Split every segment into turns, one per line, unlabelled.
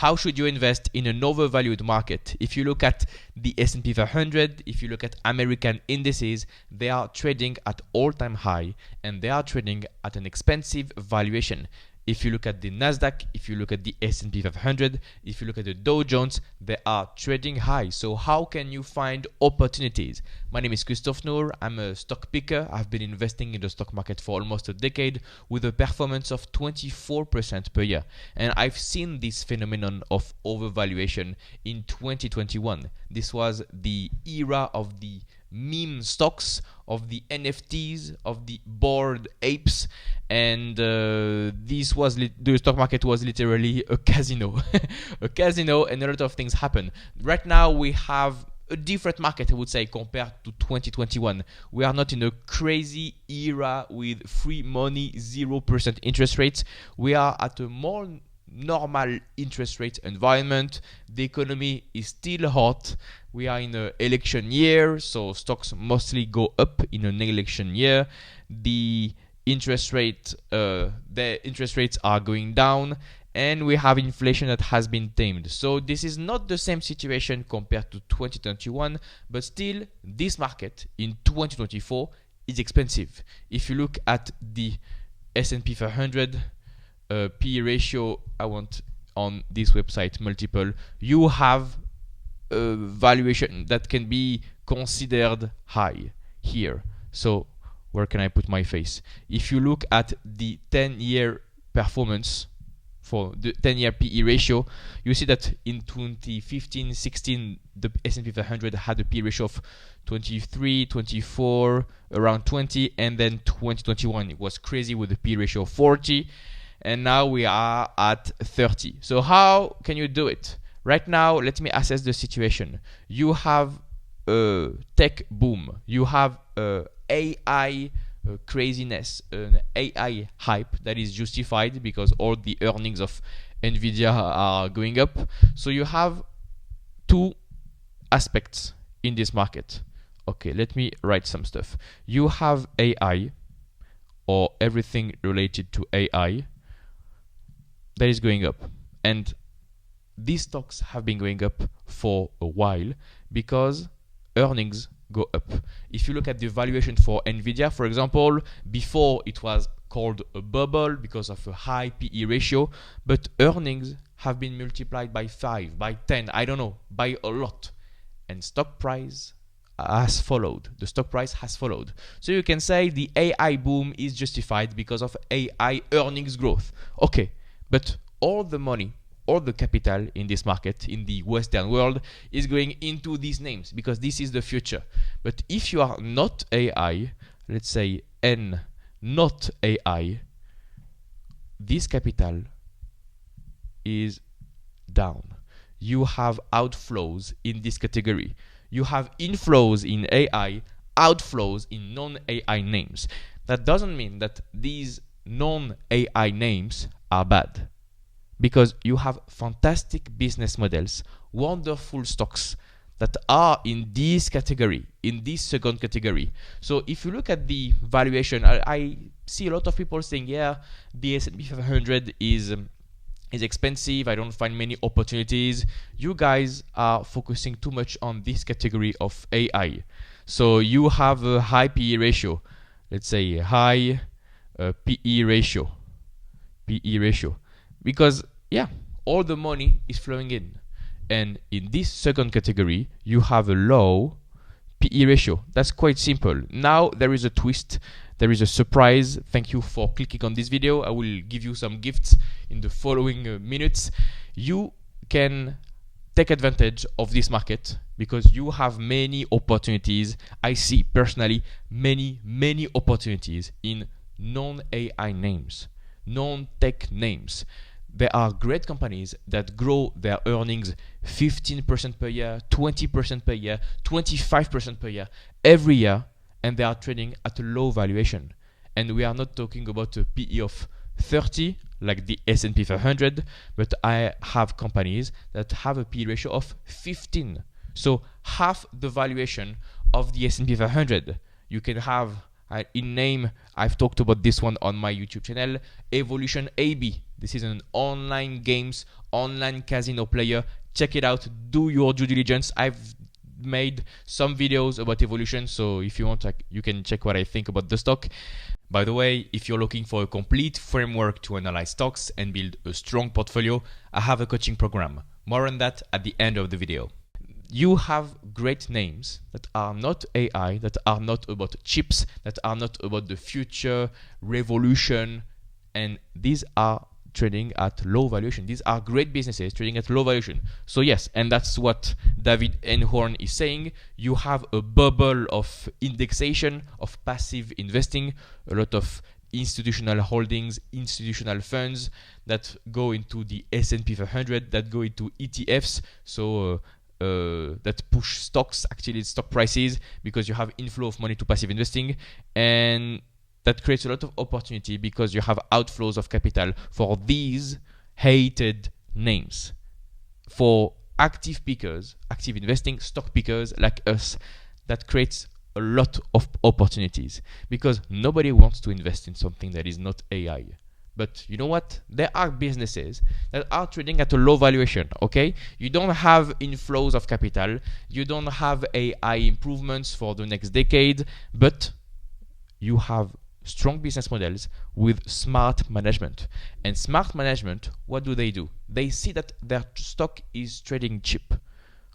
how should you invest in an overvalued market? If you look at the S&P 500, if you look at American indices, they are trading at all-time high and they are trading at an expensive valuation. If you look at the Nasdaq, if you look at the S&P 500, if you look at the Dow Jones, they are trading high. So how can you find opportunities? My name is Christophe Nour. I'm a stock picker. I've been investing in the stock market for almost a decade with a performance of 24% per year. And I've seen this phenomenon of overvaluation in 2021. This was the era of the meme stocks, of the NFTs, of the bored apes, and the stock market was literally a casino. A casino, and a lot of things happen. Right now we have a different market, I would say, compared to 2021. We are not in a crazy era with free money, 0% interest rates. We are at a more normal interest rate environment. The economy is still hot. We are in an election year, so stocks mostly go up in an election year. The interest rates are going down, and we have inflation that has been tamed. So this is not the same situation compared to 2021, but still this market in 2024 is expensive. If you look at the S&P 500 P ratio, I want on this website multiple, you have a valuation that can be considered high here. So where can I put my face? If you look at the 10-year performance for the 10-year PE ratio, you see that in 2015-16 the S&P 500 had a PE ratio of 23, 24, around 20, and then 2021 it was crazy with a PE ratio of 40. And now we are at 30. So how can you do it? Right now, let me assess the situation. You have a tech boom. You have AI craziness, an AI hype that is justified because all the earnings of NVIDIA are going up. So you have two aspects in this market. Okay, let me write some stuff. You have AI, or everything related to AI, that is going up, and these stocks have been going up for a while because earnings go up. If you look at the valuation for NVIDIA, for example, before it was called a bubble because of a high PE ratio, but earnings have been multiplied by 5, by 10, I don't know, by a lot, and stock price has followed. The stock price has followed. So you can say the AI boom is justified because of AI earnings growth. Okay. But all the money, all the capital in this market, in the Western world, is going into these names because this is the future. But if you are not AI, let's say N, not AI, this capital is down. You have outflows in this category. You have inflows in AI, outflows in non-AI names. That doesn't mean that these non-AI names are bad, because you have fantastic business models, wonderful stocks that are in this category, in this second category. So if you look at the valuation, I see a lot of people saying, yeah, the S&P 500 is expensive, I don't find many opportunities. You guys are focusing too much on this category of AI. So you have a high PE ratio, let's say high PE ratio, because yeah, all the money is flowing in, and in this second category you have a low PE ratio. That's quite simple. Now there is a twist, there is a surprise. Thank you for clicking on this video. I will give you some gifts in the following minutes. You can take advantage of this market because you have many opportunities. I see personally many opportunities in non-AI names, non-tech names. There are great companies that grow their earnings 15% per year, 20% per year, 25% per year, every year, and they are trading at a low valuation. And we are not talking about a PE of 30 like the S&P 500, but I have companies that have a PE ratio of 15. So half the valuation of the S&P 500. You can have, In name, I've talked about this one on my YouTube channel. Evolution AB. This is an online games, online casino player. Check it out. Do your due diligence. I've made some videos about Evolution, so if you want, you can check what I think about the stock. By the way, if you're looking for a complete framework to analyze stocks and build a strong portfolio, I have a coaching program. More on that at the end of the video. You have great names that are not AI, that are not about chips, that are not about the future revolution, and these are trading at low valuation. These are great businesses trading at low valuation. So yes, and that's what David Einhorn is saying. You have a bubble of indexation, of passive investing, a lot of institutional holdings, institutional funds that go into the S&P 500, that go into ETFs. So that push stocks, actually stock prices, because you have inflow of money to passive investing, and that creates a lot of opportunity because you have outflows of capital for these hated names. For active pickers, active investing, stock pickers like us, that creates a lot of opportunities because nobody wants to invest in something that is not AI. But you know what? There are businesses that are trading at a low valuation, okay? You don't have inflows of capital. You don't have AI improvements for the next decade, but you have strong business models with smart management. And smart management, what do? They see that their stock is trading cheap.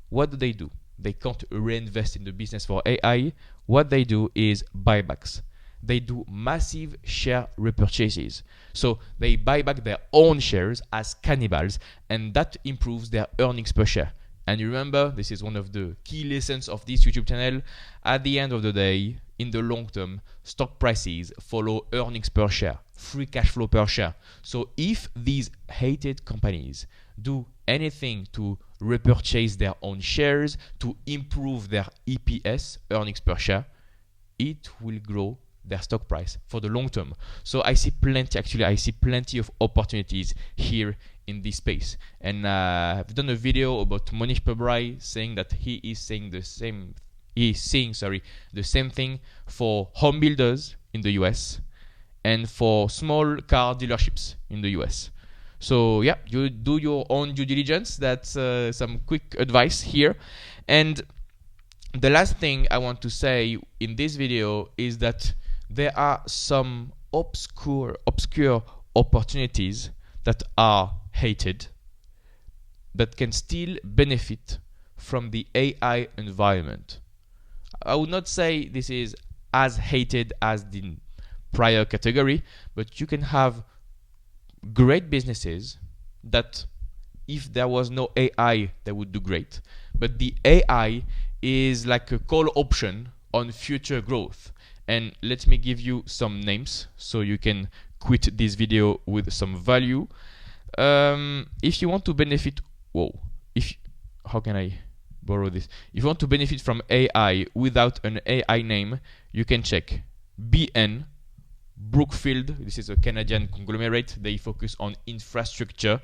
What do? They can't reinvest in the business for AI. What they do is buybacks. They do massive share repurchases. So they buy back their own shares as cannibals, and that improves their earnings per share. And you remember, this is one of the key lessons of this YouTube channel. At the end of the day, in the long term, stock prices follow earnings per share, free cash flow per share. So if these hated companies do anything to repurchase their own shares, to improve their EPS, earnings per share, it will grow their stock price for the long term. So I see plenty of opportunities here in this space. And I've done a video about Monish Pabrai saying that he is saying the same thing for home builders in the US and for small car dealerships in the US. So yeah, you do your own due diligence. That's some quick advice here. And the last thing I want to say in this video is that there are some obscure opportunities that are hated that can still benefit from the AI environment. I would not say this is as hated as the prior category, but you can have great businesses that if there was no AI, they would do great. But the AI is like a call option on future growth. And let me give you some names so you can quit this video with some value. If you want to benefit, how can I borrow this? If you want to benefit from AI without an AI name, you can check BN, Brookfield. This is a Canadian conglomerate. They focus on infrastructure.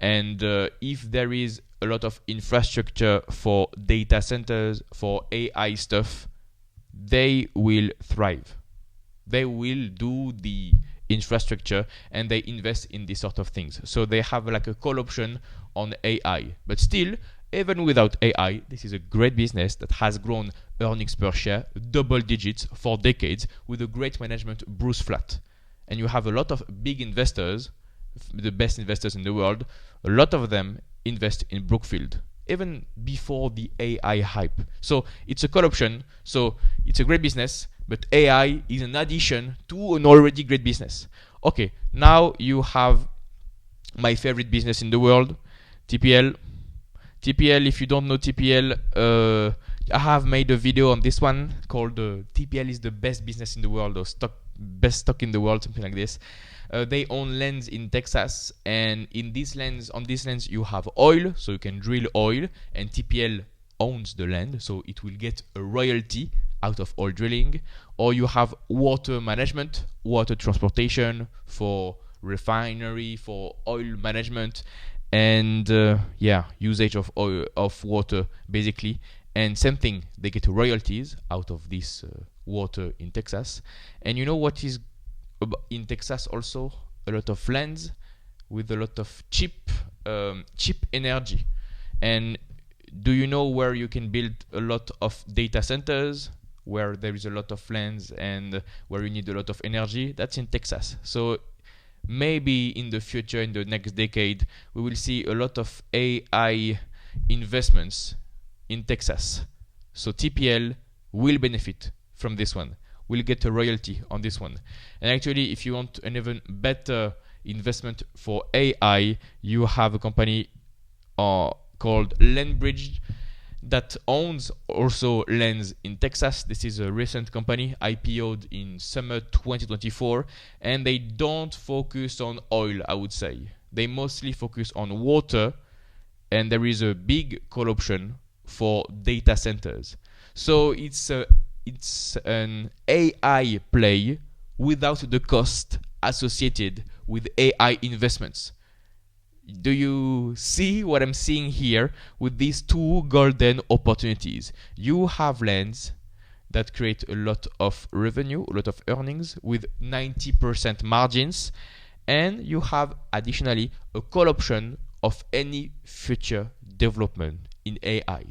And if there is a lot of infrastructure for data centers, for AI stuff, they will thrive. They will do the infrastructure and they invest in these sort of things. So they have like a call option on AI. But still, even without AI, this is a great business that has grown earnings per share double digits for decades with a great management, Bruce Flatt. And you have a lot of big investors, the best investors in the world. A lot of them invest in Brookfield, even before the AI hype. So it's a call option. So it's a great business, but AI is an addition to an already great business. Okay, now you have my favorite business in the world, TPL. TPL, if you don't know TPL, I have made a video on this one called TPL is the best business in the world, or best stock in the world, something like this. They own lands in Texas, and on these lands you have oil, so you can drill oil, and TPL owns the land, so it will get a royalty out of oil drilling. Or you have water management, water transportation for refinery, for oil management, and usage of oil, of water basically. And same thing, they get royalties out of this water in Texas. And you know what is in Texas also? A lot of lands with a lot of cheap energy. And do you know where you can build a lot of data centers, where there is a lot of lands and where you need a lot of energy? That's in Texas. So maybe in the future, in the next decade, we will see a lot of AI investments in Texas. So TPL will benefit from this one. We'll get a royalty on this one. And actually, if you want an even better investment for AI, you have a company called Landbridge that owns also lands in Texas. This is a recent company, IPO'd in summer 2024, and they don't focus on oil, I would say. They mostly focus on water, and there is a big call option for data centers. So it's an AI play without the cost associated with AI investments. Do you see what I'm seeing here with these two golden opportunities? You have lands that create a lot of revenue, a lot of earnings with 90% margins, and you have additionally a call option of any future development in AI.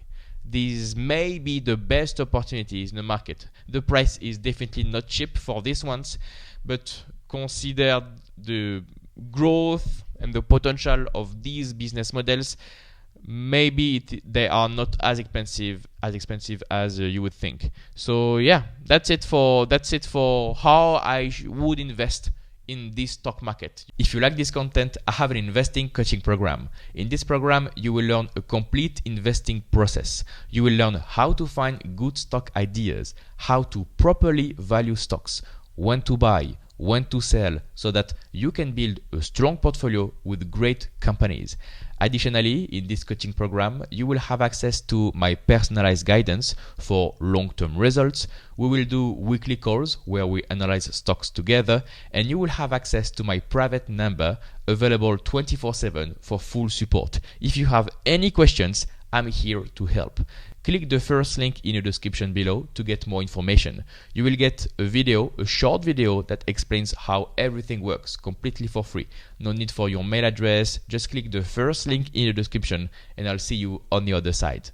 These may be the best opportunities in the market. The price is definitely not cheap for these ones, but consider the growth and the potential of these business models. Maybe they are not as expensive as you would think. So yeah, that's it for how I would invest in this stock market. If you like this content, I have an investing coaching program. In this program, you will learn a complete investing process. You will learn how to find good stock ideas, how to properly value stocks, when to buy, when to sell, so that you can build a strong portfolio with great companies. Additionally, in this coaching program, you will have access to my personalized guidance for long-term results. We will do weekly calls where we analyze stocks together, and you will have access to my private number available 24/7 for full support. If you have any questions, I'm here to help. Click the first link in the description below to get more information. You will get a short video that explains how everything works completely for free. No need for your mail address. Just click the first link in the description and I'll see you on the other side.